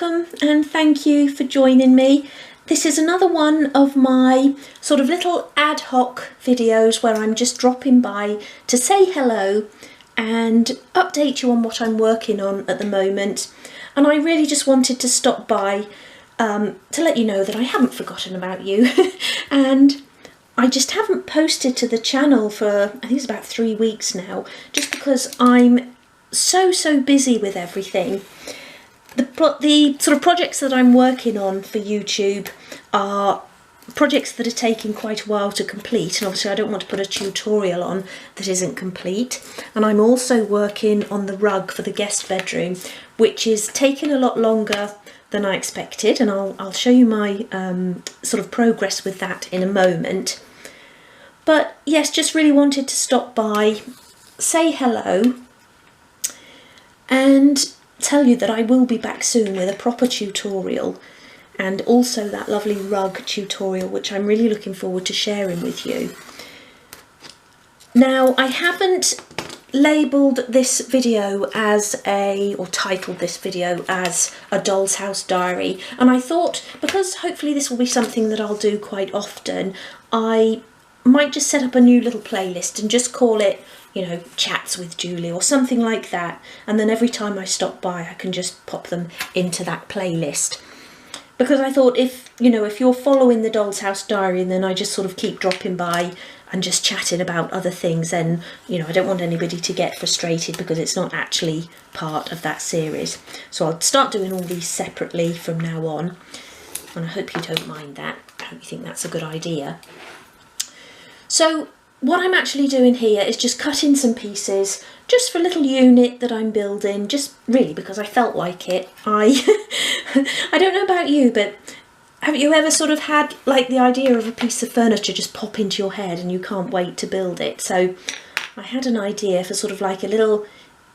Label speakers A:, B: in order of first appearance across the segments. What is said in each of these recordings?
A: welcome and thank you for joining me. This is another one of my sort of little ad hoc videos where I'm just dropping by to say hello and update you on what I'm working on at the moment. And I really just wanted to stop by to let you know that I haven't forgotten about you and I just haven't posted to the channel for I think it's about 3 weeks now, just because I'm so busy with everything. The sort of projects that I'm working on for YouTube are projects that are taking quite a while to complete, and obviously I don't want to put a tutorial on that isn't complete. And I'm also working on the rug for the guest bedroom, which is taking a lot longer than I expected, and I'll show you my sort of progress with that in a moment. But yes, just really wanted to stop by, say hello, and tell you that I will be back soon with a proper tutorial, and also that lovely rug tutorial, which I'm really looking forward to sharing with you. Now, I haven't labelled this video as or titled this video as a Doll's House Diary, and I thought, because hopefully this will be something that I'll do quite often, I might just set up a new little playlist and just call it, you know, Chats with Julie or something like that, and then every time I stop by I can just pop them into that playlist. Because I thought, if you're following the Doll's House Diary and then I just sort of keep dropping by and just chatting about other things, then I don't want anybody to get frustrated because it's not actually part of that series. So I'll start doing all these separately from now on, and I hope you don't mind that. I hope you think that's a good idea. So what I'm actually doing here is just cutting some pieces just for a little unit that I'm building, just really because I felt like it. I don't know about you, but have you ever sort of had like the idea of a piece of furniture just pop into your head and you can't wait to build it? So I had an idea for sort of like a little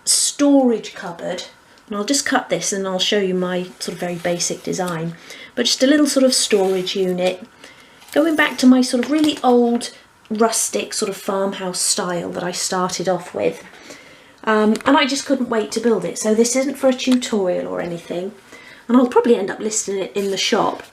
A: storage cupboard, and I'll just cut this and I'll show you my sort of very basic design, but just a little sort of storage unit, going back to my sort of really old rustic sort of farmhouse style that I started off with, and I just couldn't wait to build it. So this isn't for a tutorial or anything, and I'll probably end up listing it in the shop,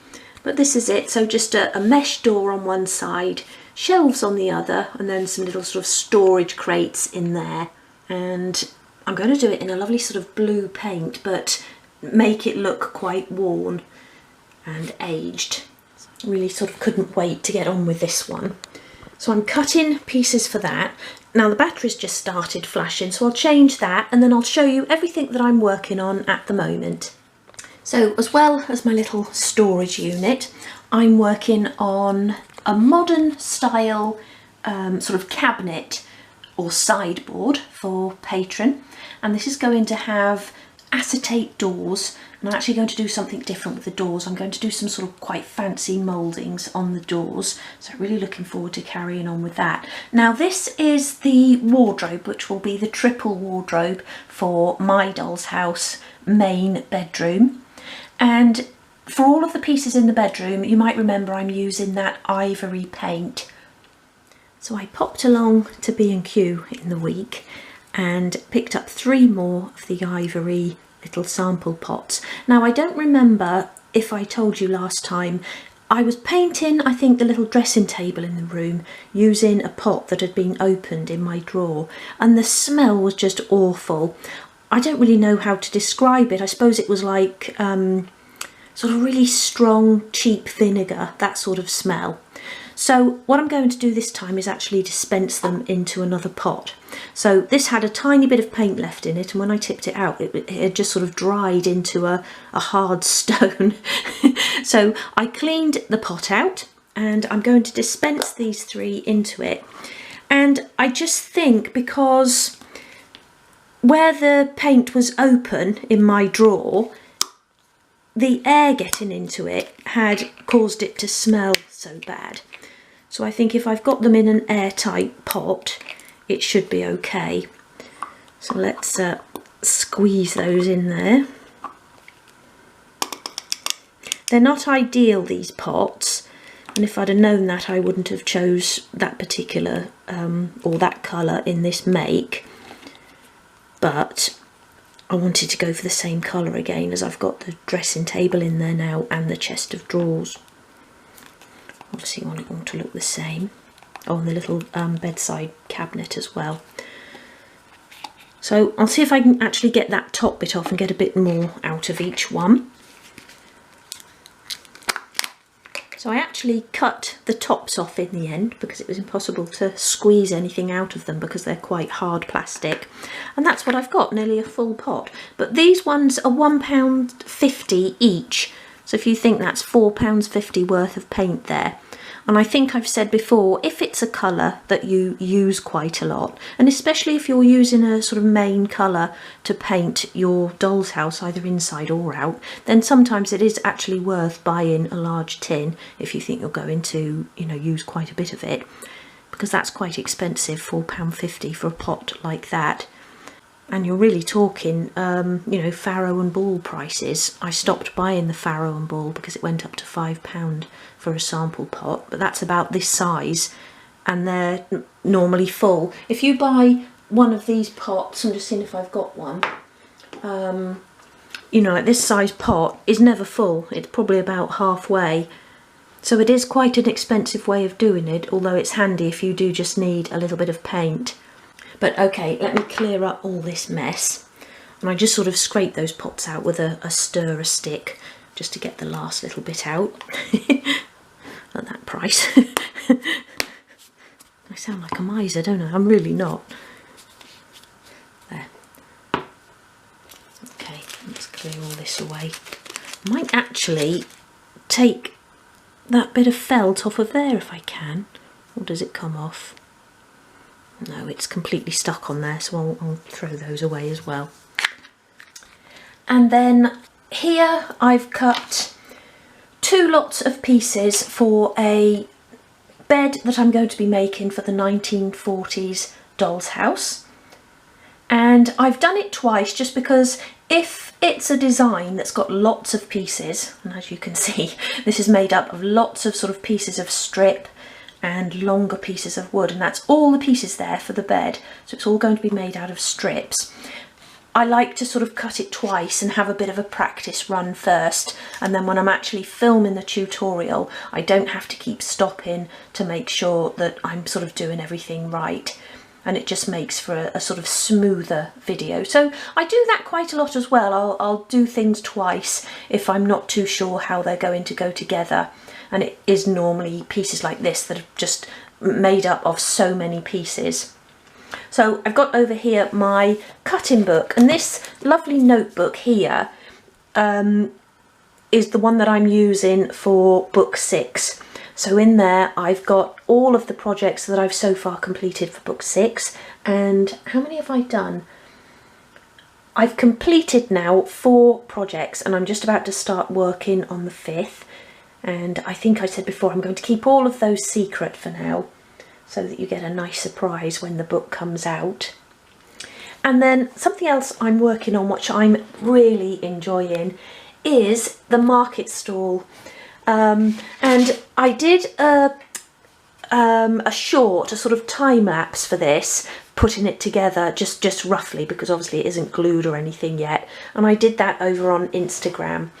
A: but this is it. So just a mesh door on one side, shelves on the other, and then some little sort of storage crates in there. And I'm going to do it in a lovely sort of blue paint, but make it look quite worn and aged. Really sort of couldn't wait to get on with this one. So I'm cutting pieces for that. Now the battery's just started flashing, so I'll change that and then I'll show you everything that I'm working on at the moment. So as well as my little storage unit, I'm working on a modern style sort of cabinet or sideboard for Patron, and this is going to have acetate doors, and I'm actually going to do something different with the doors. I'm going to do some sort of quite fancy mouldings on the doors, so really looking forward to carrying on with that. Now this is the wardrobe, which will be the triple wardrobe for my doll's house main bedroom, and for all of the pieces in the bedroom, you might remember I'm using that ivory paint. So I popped along to B&Q in the week and picked up 3 more of the ivory little sample pots. Now I don't remember if I told you last time, I was painting, I think, the little dressing table in the room using a pot that had been opened in my drawer, and the smell was just awful. I don't really know how to describe it. I suppose it was like sort of really strong, cheap vinegar, that sort of smell. So what I'm going to do this time is actually dispense them into another pot. So this had a tiny bit of paint left in it, and when I tipped it out, it had just sort of dried into a hard stone. So I cleaned the pot out and I'm going to dispense these 3 into it. And I just think, because where the paint was open in my drawer, the air getting into it had caused it to smell so bad. So I think if I've got them in an airtight pot, it should be okay. So let's squeeze those in there. They're not ideal, these pots, and if I'd have known that, I wouldn't have chose that particular or that colour in this make, but I wanted to go for the same colour again, as I've got the dressing table in there now and the chest of drawers. Obviously you want it all to look the same. Oh, and the little bedside cabinet as well. So I'll see if I can actually get that top bit off and get a bit more out of each one. So I actually cut the tops off in the end because it was impossible to squeeze anything out of them because they're quite hard plastic. And that's what I've got, nearly a full pot. But these ones are £1.50 each. So if you think that's £4.50 worth of paint there. And I think I've said before, if it's a colour that you use quite a lot, and especially if you're using a sort of main colour to paint your doll's house, either inside or out, then sometimes it is actually worth buying a large tin if you think you're going to, you know, use quite a bit of it, because that's quite expensive, £4.50 for a pot like that. And you're really talking, you know, Farrow and Ball prices. I stopped buying the Farrow and Ball because it went up to £5 for a sample pot, but that's about this size and they're normally full. If you buy one of these pots, I'm just seeing if I've got one, you know, this size pot is never full. It's probably about halfway. So it is quite an expensive way of doing it, although it's handy if you do just need a little bit of paint. But okay, let me clear up all this mess. And I just sort of scrape those pots out with a stirrer stick just to get the last little bit out. At that price. I sound like a miser, don't I? I'm really not. There. Okay, let's clear all this away. I might actually take that bit of felt off of there if I can. Or does it come off? No, it's completely stuck on there, so I'll throw those away as well. And then here I've cut 2 lots of pieces for a bed that I'm going to be making for the 1940s doll's house. And I've done it twice just because if it's a design that's got lots of pieces, and as you can see, this is made up of lots of sort of pieces of strip and longer pieces of wood, and that's all the pieces there for the bed, so it's all going to be made out of strips. I like to sort of cut it twice and have a bit of a practice run first, and then when I'm actually filming the tutorial I don't have to keep stopping to make sure that I'm sort of doing everything right, and it just makes for a sort of smoother video. So I do that quite a lot as well. I'll do things twice if I'm not too sure how they're going to go together, and it is normally pieces like this that are just made up of so many pieces. So I've got over here my cutting book, and this lovely notebook here is the one that I'm using for book 6. So in there I've got all of the projects that I've so far completed for book 6, and how many have I done? I've completed now 4 projects and I'm just about to start working on the 5th, and I think I said before I'm going to keep all of those secret for now, so that you get a nice surprise when the book comes out. And then something else I'm working on, which I'm really enjoying, is the market stall. And I did a short, a sort of time lapse for this, putting it together just roughly, because obviously it isn't glued or anything yet. And I did that over on Instagram,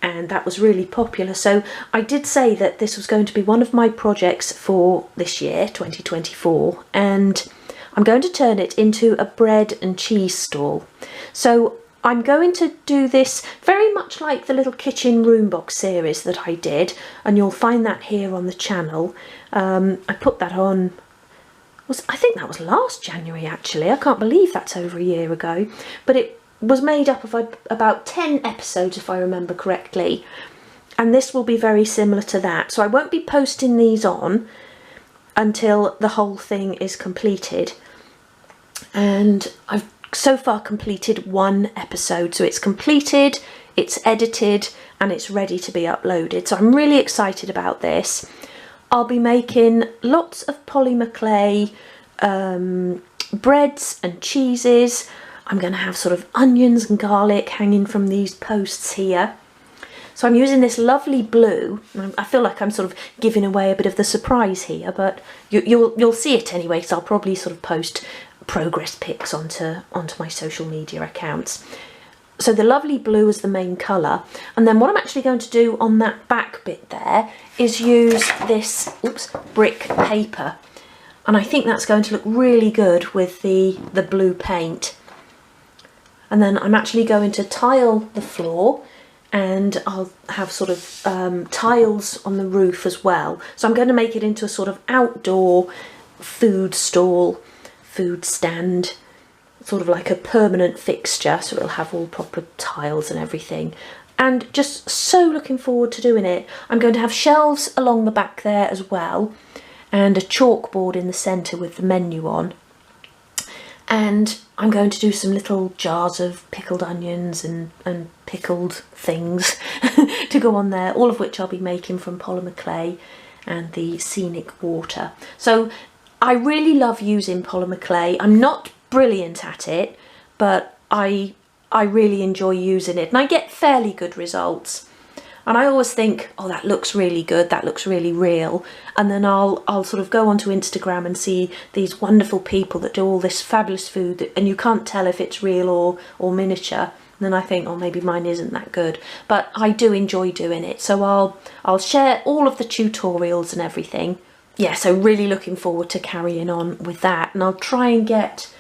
A: and that was really popular. So I did say that this was going to be one of my projects for this year, 2024, and I'm going to turn it into a bread and cheese stall. So I'm going to do this very much like the little kitchen room box series that I did, and you'll find that here on the channel. I put that on, I think that was last January actually. I can't believe that's over a year ago, but it was made up of about 10 episodes if I remember correctly, and this will be very similar to that. So I won't be posting these on until the whole thing is completed, and I've so far completed 1 episode, so it's completed, it's edited, and it's ready to be uploaded. So I'm really excited about this. I'll be making lots of polymer clay breads and cheeses. I'm going to have sort of onions and garlic hanging from these posts here. So I'm using this lovely blue. I feel like I'm sort of giving away a bit of the surprise here, but you'll see it anyway, so I'll probably sort of post progress pics onto my social media accounts. So the lovely blue is the main colour, and then what I'm actually going to do on that back bit there is use this brick paper, and I think that's going to look really good with the blue paint. And then I'm actually going to tile the floor, and I'll have sort of tiles on the roof as well. So I'm going to make it into a sort of outdoor food stall, food stand, sort of like a permanent fixture, so it'll have all proper tiles and everything. And just so looking forward to doing it. I'm going to have shelves along the back there as well, and a chalkboard in the centre with the menu on. And I'm going to do some little jars of pickled onions and pickled things to go on there, all of which I'll be making from polymer clay and the scenic water. So I really love using polymer clay. I'm not brilliant at it, but I really enjoy using it, and I get fairly good results. And I always think, oh, that looks really good, that looks really real, and then I'll sort of go onto Instagram and see these wonderful people that do all this fabulous food, and you can't tell if it's real or miniature. And then I think, oh, maybe mine isn't that good, but I do enjoy doing it. So I'll share all of the tutorials and everything. Yeah, so really looking forward to carrying on with that, and I'll try and get,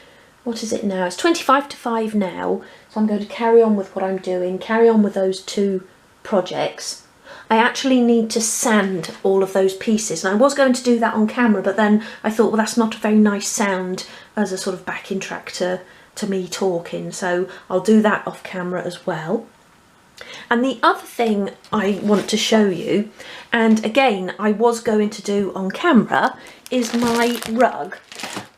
A: what is it now? It's 25 to 5 now, so I'm going to carry on with what I'm doing, carry on with those 2 projects. I actually need to sand all of those pieces, and I was going to do that on camera, but then I thought, well, that's not a very nice sound as a sort of backing track to me talking, so I'll do that off camera as well. And the other thing I want to show you, and again I was going to do on camera, is my rug.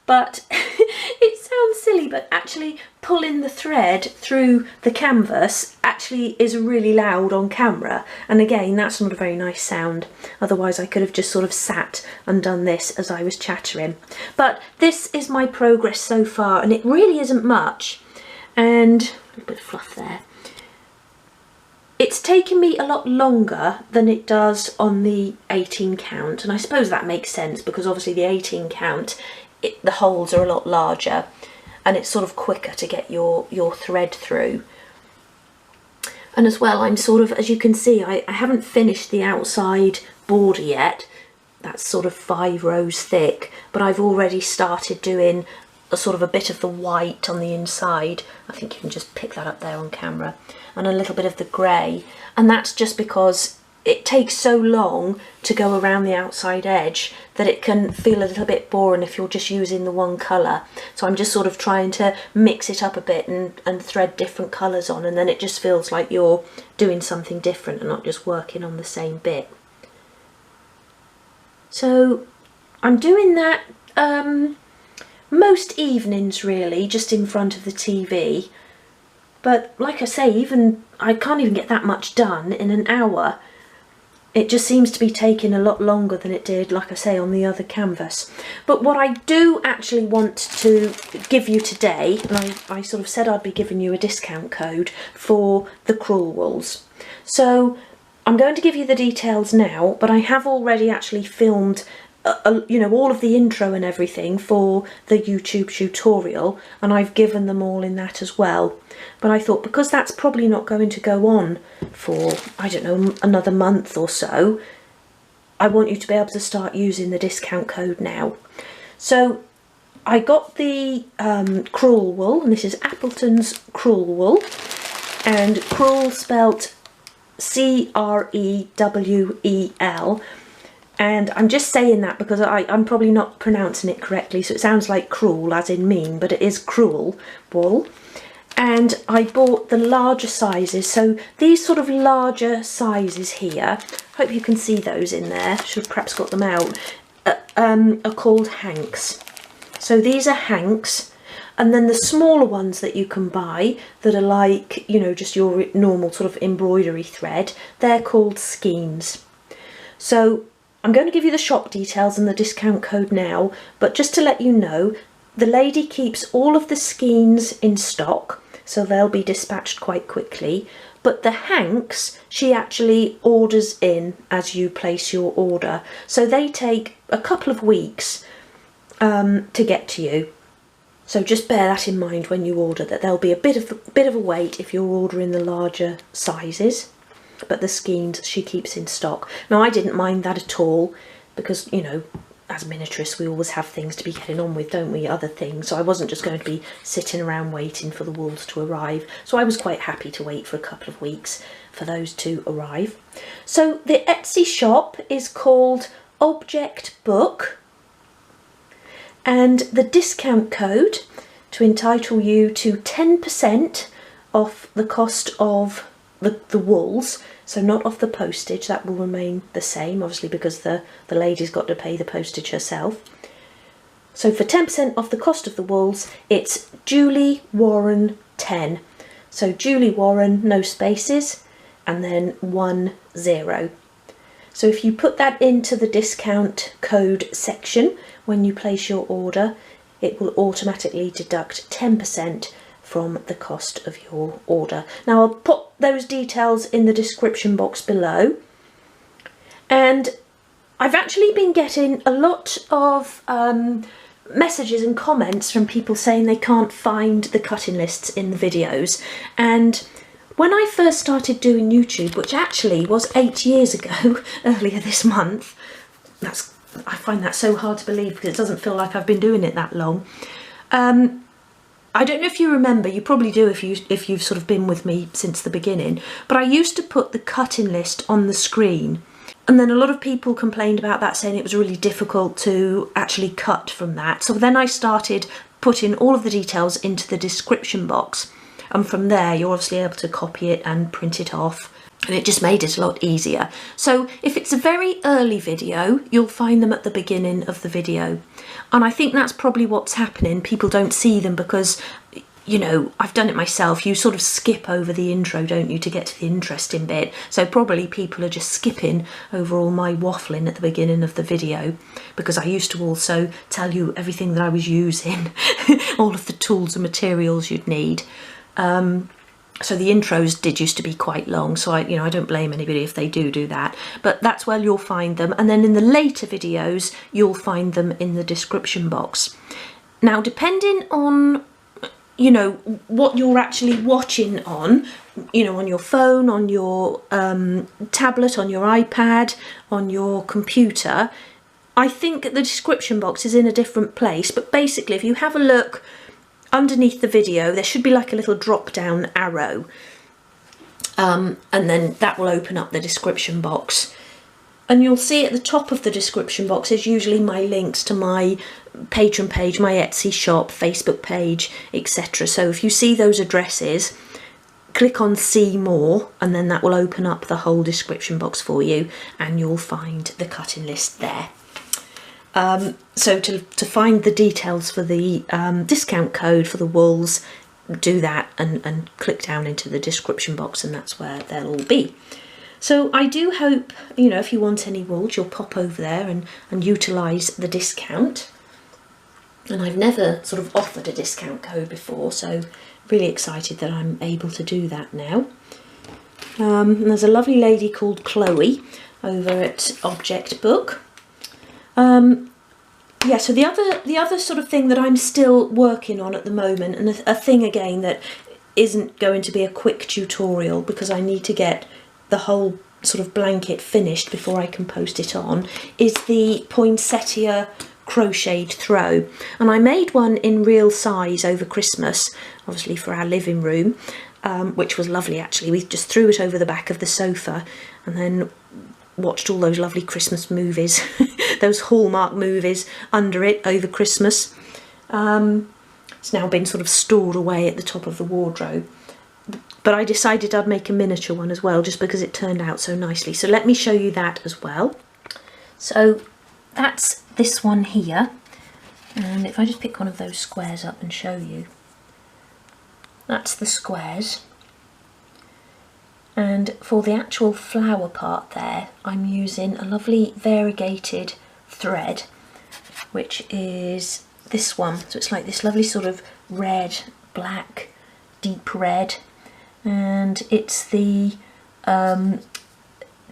A: But it sounds silly, but actually pulling the thread through the canvas actually is really loud on camera. And again, that's not a very nice sound. Otherwise I could have just sort of sat and done this as I was chattering. But this is my progress so far, and it really isn't much. And a little bit of fluff there. It's taken me a lot longer than it does on the 18 count, and I suppose that makes sense because obviously the 18 count, the holes are a lot larger and it's sort of quicker to get your thread through. And as well, I'm sort of, as you can see, I haven't finished the outside border yet. That's sort of 5 rows thick, but I've already started doing a sort of a bit of the white on the inside. I think you can just pick that up there on camera, and a little bit of the grey, and that's just because it takes so long to go around the outside edge that it can feel a little bit boring if you're just using the one colour. So I'm just sort of trying to mix it up a bit and thread different colours on, and then it just feels like you're doing something different and not just working on the same bit. So I'm doing that most evenings really, just in front of the TV. But like I say, even I can't even get that much done in an hour. It just seems to be taking a lot longer than it did, like I say, on the other canvas. But what I do actually want to give you today, and I sort of said I'd be giving you a discount code for the Crewelwools. So I'm going to give you the details now, but I have already actually filmed you know, all of the intro and everything for the YouTube tutorial, and I've given them all in that as well. But I thought, because that's probably not going to go on for, I don't know, another month or so, I want you to be able to start using the discount code now. So I got the Crewelwool, and this is Appleton's Crewelwool, and Crewel spelt C-R-E-W-E-L. And I'm just saying that because I'm probably not pronouncing it correctly, so it sounds like cruel as in mean, but it is cruel wool. And I bought the larger sizes, so these sort of larger sizes here, hope you can see those in there, should have perhaps got them out, are called hanks. So these are hanks, and then the smaller ones that you can buy that are like, you know, just your normal sort of embroidery thread, they're called skeins. So I'm going to give you the shop details and the discount code now, but just to let you know, the lady keeps all of the skeins in stock, so they'll be dispatched quite quickly, but the hanks she actually orders in as you place your order, so they take a couple of weeks to get to you. So just bear that in mind when you order, that there'll be a bit of a wait if you're ordering the larger sizes, but the skeins she keeps in stock. Now I didn't mind that at all, because, you know, as miniaturists we always have things to be getting on with, don't we, other things, so I wasn't just going to be sitting around waiting for the wools to arrive, so I was quite happy to wait for a couple of weeks for those to arrive. So the Etsy shop is called Object Book, and the discount code to entitle you to 10% off the cost of the wools, so not off the postage, that will remain the same obviously because the lady's got to pay the postage herself. So for 10% off the cost of the wools, it's Julie Warren 10. So Julie Warren, no spaces, and then 10. So if you put that into the discount code section when you place your order, it will automatically deduct 10% from the cost of your order. Now I'll put those details in the description box below. And I've actually been getting a lot of messages and comments from people saying they can't find the cutting lists in the videos. And when I first started doing YouTube, which actually was 8 years ago, earlier this month, I find that so hard to believe because it doesn't feel like I've been doing it that long. I don't know if you remember, you probably do if you've sort of been with me since the beginning, but I used to put the cutting list on the screen, and then a lot of people complained about that, saying it was really difficult to actually cut from that. So then I started putting all of the details into the description box, and from there you're obviously able to copy it and print it off, and it just made it a lot easier. So if it's a very early video, you'll find them at the beginning of the video. And I think that's probably what's happening. People don't see them because, you know, I've done it myself. You sort of skip over the intro, don't you, to get to the interesting bit. So probably people are just skipping over all my waffling at the beginning of the video, because I used to also tell you everything that I was using, all of the tools and materials you'd need. So the intros did used to be quite long, so I don't blame anybody if they do that, but that's where you'll find them. And then in the later videos, you'll find them in the description box. Now, depending on, you know, what you're actually watching on, you know, on your phone, on your tablet, on your iPad, on your computer, I think the description box is in a different place. But basically, if you have a look underneath the video, there should be like a little drop down arrow, and then that will open up the description box, and you'll see at the top of the description box is usually my links to my Patreon page, my Etsy shop, Facebook page, etc. So if you see those addresses, click on see more, and then that will open up the whole description box for you, and you'll find the cutting list there. So to find the details for the discount code for the wools, do that and click down into the description box, and that's where they'll all be. So I do hope, you know, if you want any wools, you'll pop over there and utilise the discount. And I've never sort of offered a discount code before, so really excited that I'm able to do that now. And there's a lovely lady called Chloe over at Object Book. Yeah, so the other sort of thing that I'm still working on at the moment, and a thing again that isn't going to be a quick tutorial because I need to get the whole sort of blanket finished before I can post it on, is the poinsettia crocheted throw. And I made one in real size over Christmas, obviously for our living room, which was lovely actually. We just threw it over the back of the sofa and then watched all those lovely Christmas movies, those Hallmark movies under it over Christmas. It's now been sort of stored away at the top of the wardrobe. But I decided I'd make a miniature one as well, just because it turned out so nicely. So let me show you that as well. So that's this one here. And if I just pick one of those squares up and show you. That's the squares. And for the actual flower part there, I'm using a lovely variegated thread, which is this one. So it's like this lovely sort of red, black, deep red. And it's the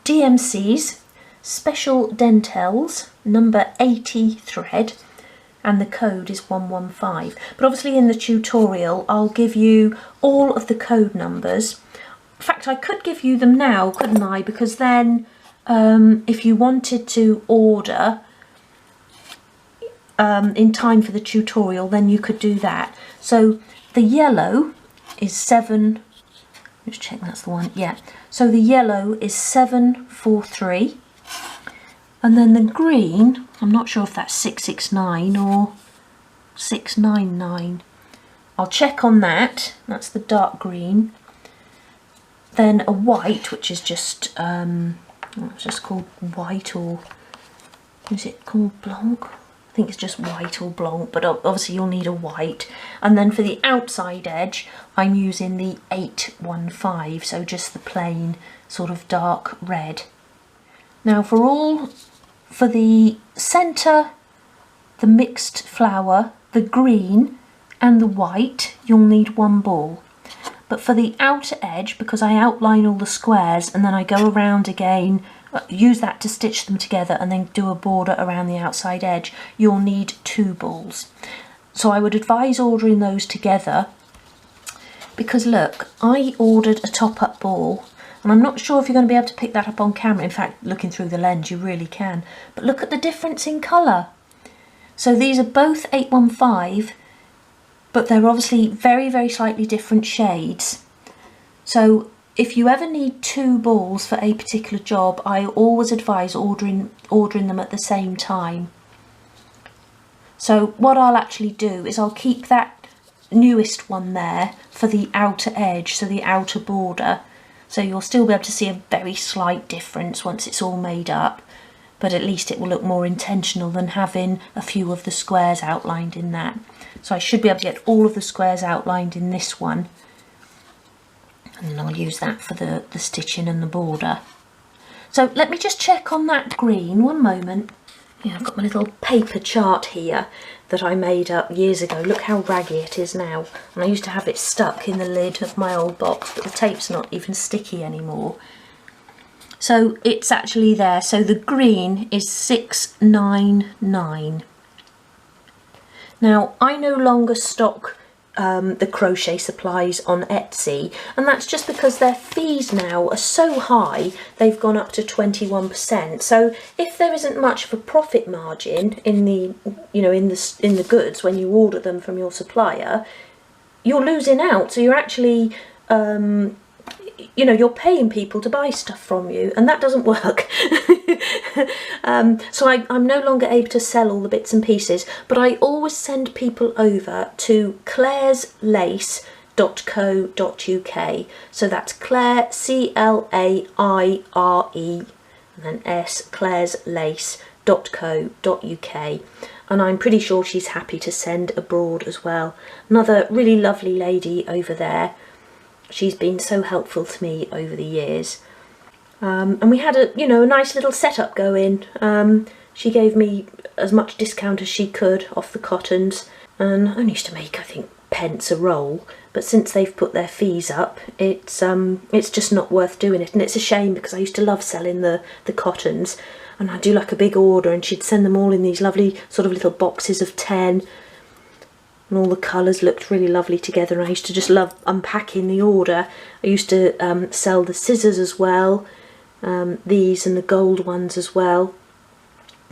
A: DMC's Special Dentelles number 80 thread. and the code is 115. But obviously in the tutorial I'll give you all of the code numbers. In fact, I could give you them now, couldn't I? Because then if you wanted to order in time for the tutorial, then you could do that. So the yellow is 7, let's check that's the one, yeah. So the yellow is 743, and then the green, I'm not sure if that's 669 or 699. I'll check on that, that's the dark green. Then a white, which is just, it's just called white, or is it called blanc? I think it's just white or blanc, but obviously you'll need a white. And then for the outside edge, I'm using the 815, so just the plain sort of dark red. Now for the centre, the mixed flower, the green and the white, you'll need 1 ball. But for the outer edge, because I outline all the squares and then I go around again, use that to stitch them together and then do a border around the outside edge, you'll need 2 balls. So I would advise ordering those together, because look, I ordered a top-up ball, and I'm not sure if you're going to be able to pick that up on camera. In fact, looking through the lens you really can, but look at the difference in colour. So these are both 815, but they're obviously very, very slightly different shades. So if you ever need 2 balls for a particular job, I always advise ordering them at the same time. So what I'll actually do is I'll keep that newest one there for the outer edge, so the outer border. So you'll still be able to see a very slight difference once it's all made up, but at least it will look more intentional than having a few of the squares outlined in that. So I should be able to get all of the squares outlined in this one, and then I'll use that for the stitching and the border. So let me just check on that green, one moment. Yeah, I've got my little paper chart here that I made up years ago. Look how raggy it is now. And I used to have it stuck in the lid of my old box, but the tape's not even sticky anymore. So it's actually there. So the green is 699. Now, I no longer stock the crochet supplies on Etsy, and that's just because their fees now are so high, they've gone up to 21%. So if there isn't much of a profit margin in the, in the goods when you order them from your supplier, you're losing out. So you're actually you're paying people to buy stuff from you, and that doesn't work. So I'm no longer able to sell all the bits and pieces, but I always send people over to claireslace.co.uk. So that's Claire, C-L-A-I-R-E, and then S, claireslace.co.uk. And I'm pretty sure she's happy to send abroad as well. Another really lovely lady over there. She's been so helpful to me over the years. And we had a nice little setup going. She gave me as much discount as she could off the cottons, and I used to make, I think, pence a roll. But since they've put their fees up, it's just not worth doing it. And it's a shame, because I used to love selling the cottons, and I'd do like a big order, and she'd send them all in these lovely sort of little boxes of 10. And all the colours looked really lovely together, and I used to just love unpacking the order. I used to sell the scissors as well, these and the gold ones as well,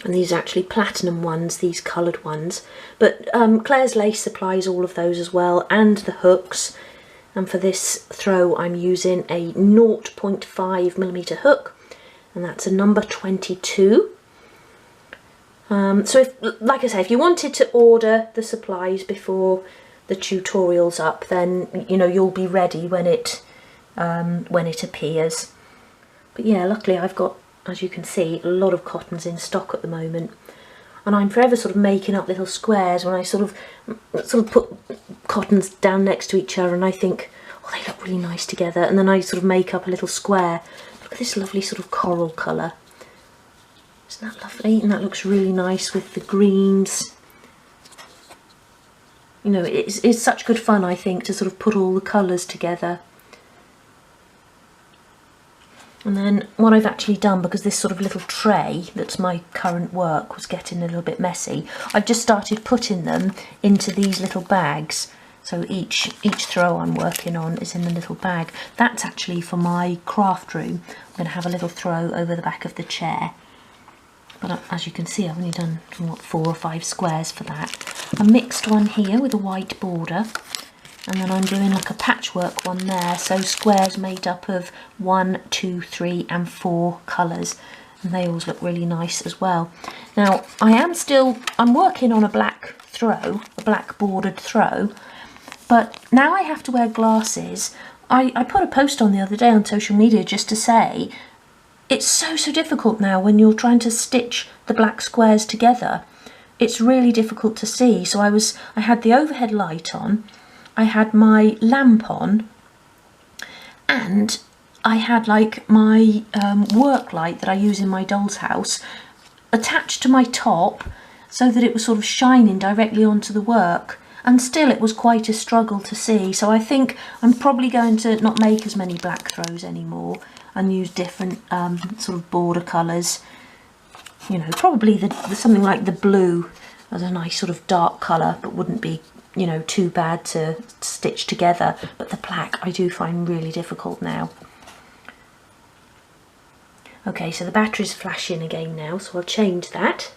A: and these are actually platinum ones, these coloured ones. But Claire's Lace supplies all of those as well, and the hooks. And for this throw I'm using a 0.5mm hook, and that's a number 22. So if, like I say, if you wanted to order the supplies before the tutorial's up, then you'll be ready when it appears. But yeah, luckily I've got, as you can see, a lot of cottons in stock at the moment, and I'm forever sort of making up little squares when I sort of put cottons down next to each other, and I think, oh, they look really nice together, and then I sort of make up a little square. Look at this lovely sort of coral colour. Isn't that lovely? And that looks really nice with the greens. It's such good fun, I think, to sort of put all the colours together. And then what I've actually done, because this sort of little tray that's my current work was getting a little bit messy, I've just started putting them into these little bags. So each throw I'm working on is in a little bag. That's actually for my craft room. I'm going to have a little throw over the back of the chair. But as you can see, I've only done, what, 4 or 5 squares for that. A mixed one here with a white border. And then I'm doing like a patchwork one there, so squares made up of 1, 2, 3 and 4 colours, and they always look really nice as well. Now I'm working on a black throw, a black bordered throw, but now I have to wear glasses. I put a post on the other day on social media just to say it's so difficult now when you're trying to stitch the black squares together. It's really difficult to see. So I had the overhead light on, I had my lamp on, and I had like my work light that I use in my doll's house attached to my top so that it was sort of shining directly onto the work, and still it was quite a struggle to see. So I think I'm probably going to not make as many black throws anymore and use different sort of border colours. You know, probably something like the blue as a nice sort of dark colour, but wouldn't be, you know, too bad to stitch together. But the black I do find really difficult now. Okay, so the battery's flashing again now, so I'll change that.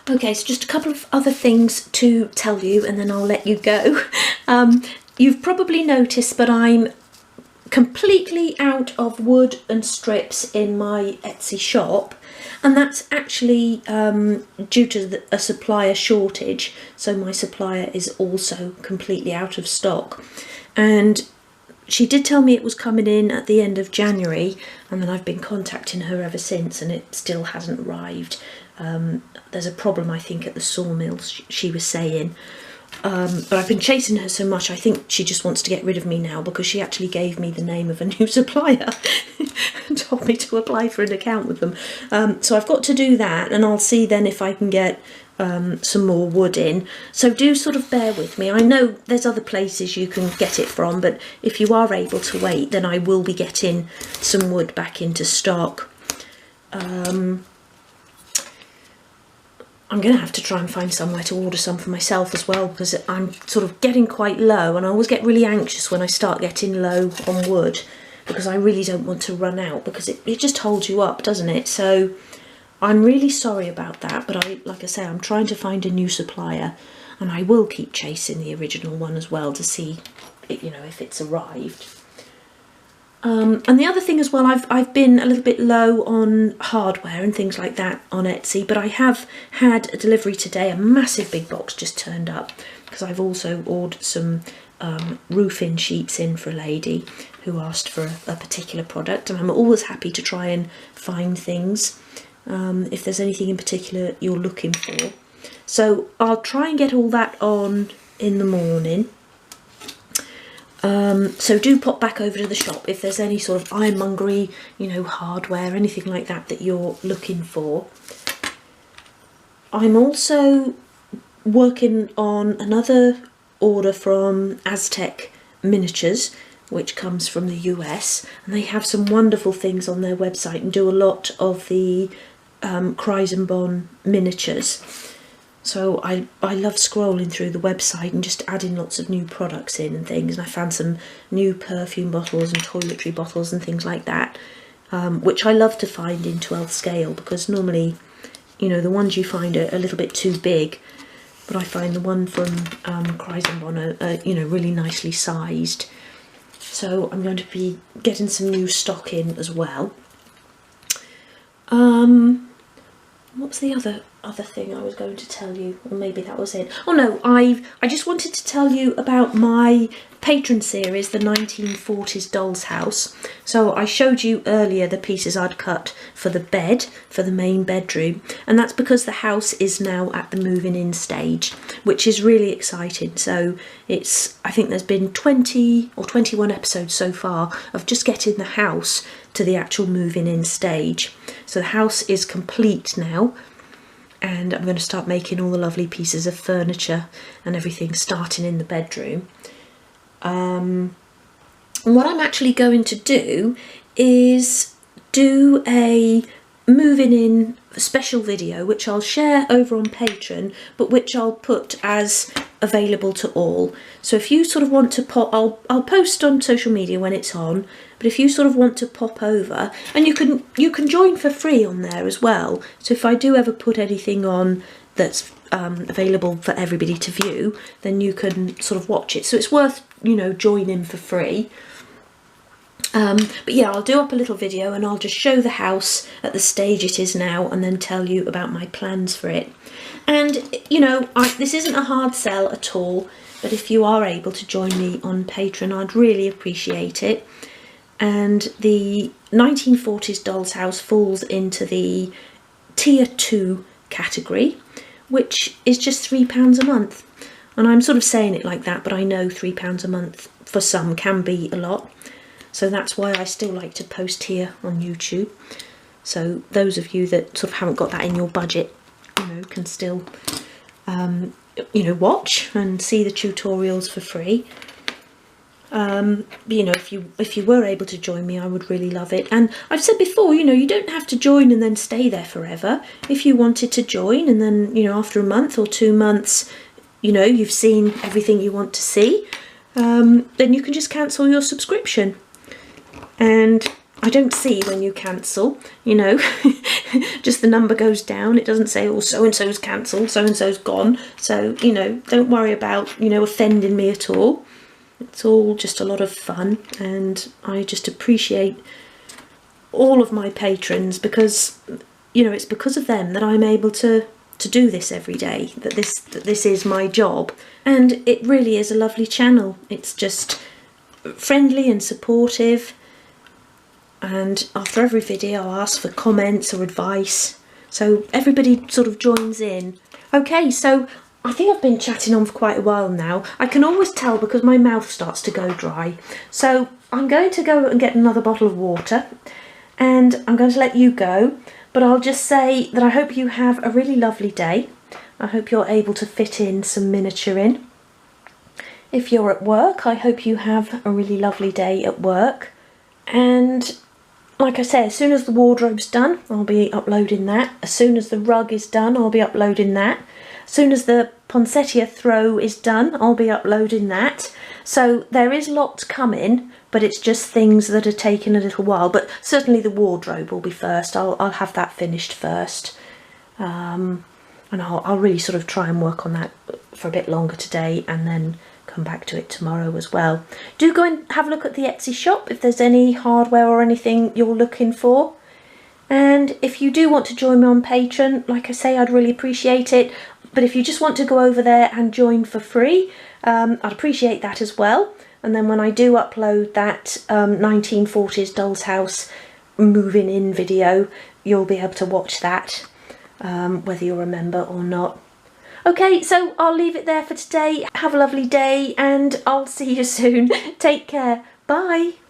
A: Okay, so just a couple of other things to tell you and then I'll let you go. You've probably noticed, but I'm completely out of wood and strips in my Etsy shop, and that's actually due to a supplier shortage. So my supplier is also completely out of stock, and she did tell me it was coming in at the end of January, and then I've been contacting her ever since and it still hasn't arrived. There's a problem, I think, at the sawmills, she was saying. But I've been chasing her so much, I think she just wants to get rid of me now, because she actually gave me the name of a new supplier and told me to apply for an account with them. So I've got to do that, and I'll see then if I can get some more wood in. So do sort of bear with me. I know there's other places you can get it from, but if you are able to wait, then I will be getting some wood back into stock. I'm going to have to try and find somewhere to order some for myself as well, because I'm sort of getting quite low, and I always get really anxious when I start getting low on wood, because I really don't want to run out, because it just holds you up, doesn't it? So I'm really sorry about that, but like I say, I'm trying to find a new supplier, and I will keep chasing the original one as well to see, you know, if it's arrived. And the other thing as well, I've been a little bit low on hardware and things like that on Etsy, but I have had a delivery today. A massive big box just turned up, because I've also ordered some roofing sheets in for a lady who asked for a particular product, and I'm always happy to try and find things if there's anything in particular you're looking for. So I'll try and get all that on in the morning. So do pop back over to the shop if there's any sort of ironmongery, you know, hardware, anything like that that you're looking for. I'm also working on another order from Aztec Miniatures, which comes from the US, and they have some wonderful things on their website and do a lot of the Chrysanbon miniatures. So I love scrolling through the website and just adding lots of new products in and things, and I found some new perfume bottles and toiletry bottles and things like that, which I love to find in 12 scale, because normally, you know, the ones you find are a little bit too big, but I find the one from Chrysanbon are, you know, really nicely sized. So I'm going to be getting some new stock in as well. What's the other thing I was going to tell you? Or maybe that was it. Oh no, I just wanted to tell you about my patron series, the 1940s Doll's House. So I showed you earlier the pieces I'd cut for the bed, for the main bedroom, and that's because the house is now at the moving in stage, which is really exciting. So I think there's been 20 or 21 episodes so far of just getting the house to the actual moving in stage. So the house is complete now, and I'm going to start making all the lovely pieces of furniture and everything starting in the bedroom. And what I'm actually going to do is do a moving in special video, which I'll share over on Patreon, but which I'll put as available to all. So if you sort of want to pop, I'll post on social media when it's on, but if you sort of want to pop over, and you can join for free on there as well. So if I do ever put anything on that's available for everybody to view, then you can sort of watch it. So it's worth, you know, joining for free. But yeah, I'll do up a little video and I'll just show the house at the stage it is now and then tell you about my plans for it. And, you know, this isn't a hard sell at all, but if you are able to join me on Patreon, I'd really appreciate it. And the 1940s Doll's House falls into the Tier 2 category, which is just £3 a month. And I'm sort of saying it like that, but I know £3 a month for some can be a lot. So that's why I still like to post here on YouTube. So those of you that sort of haven't got that in your budget, you know, can still, you know, watch and see the tutorials for free. But, you know, if you were able to join me, I would really love it. And I've said before, you know, you don't have to join and then stay there forever. If you wanted to join and then, you know, after a month or 2 months, you know, you've seen everything you want to see, then you can just cancel your subscription. And I don't see when you cancel, you know, just the number goes down. It doesn't say, oh, so-and-so's cancelled, so-and-so's gone. So, you know, don't worry about, you know, offending me at all. It's all just a lot of fun. And I just appreciate all of my patrons because, you know, it's because of them that I'm able to do this every day, that this is my job. And it really is a lovely channel. It's just friendly and supportive. And after every video I'll ask for comments or advice, so everybody sort of joins in. Okay, so I think I've been chatting on for quite a while now. I can always tell because my mouth starts to go dry. So I'm going to go and get another bottle of water and I'm going to let you go, but I'll just say that I hope you have a really lovely day. I hope you're able to fit in some miniature in. If you're at work, I hope you have a really lovely day at work. And like I say, as soon as the wardrobe's done, I'll be uploading that. As soon as the rug is done, I'll be uploading that. As soon as the poinsettia throw is done, I'll be uploading that. So there is lots coming, but it's just things that are taking a little while. But certainly the wardrobe will be first. I'll have that finished first. And I'll really sort of try and work on that for a bit longer today and then come back to it tomorrow as well. Do go and have a look at the Etsy shop if there's any hardware or anything you're looking for. And if you do want to join me on Patreon, like I say, I'd really appreciate it. But if you just want to go over there and join for free, I'd appreciate that as well. And then when I do upload that 1940s Doll's House moving in video, you'll be able to watch that, whether you're a member or not. Okay, so I'll leave it there for today. Have a lovely day and I'll see you soon. Take care. Bye.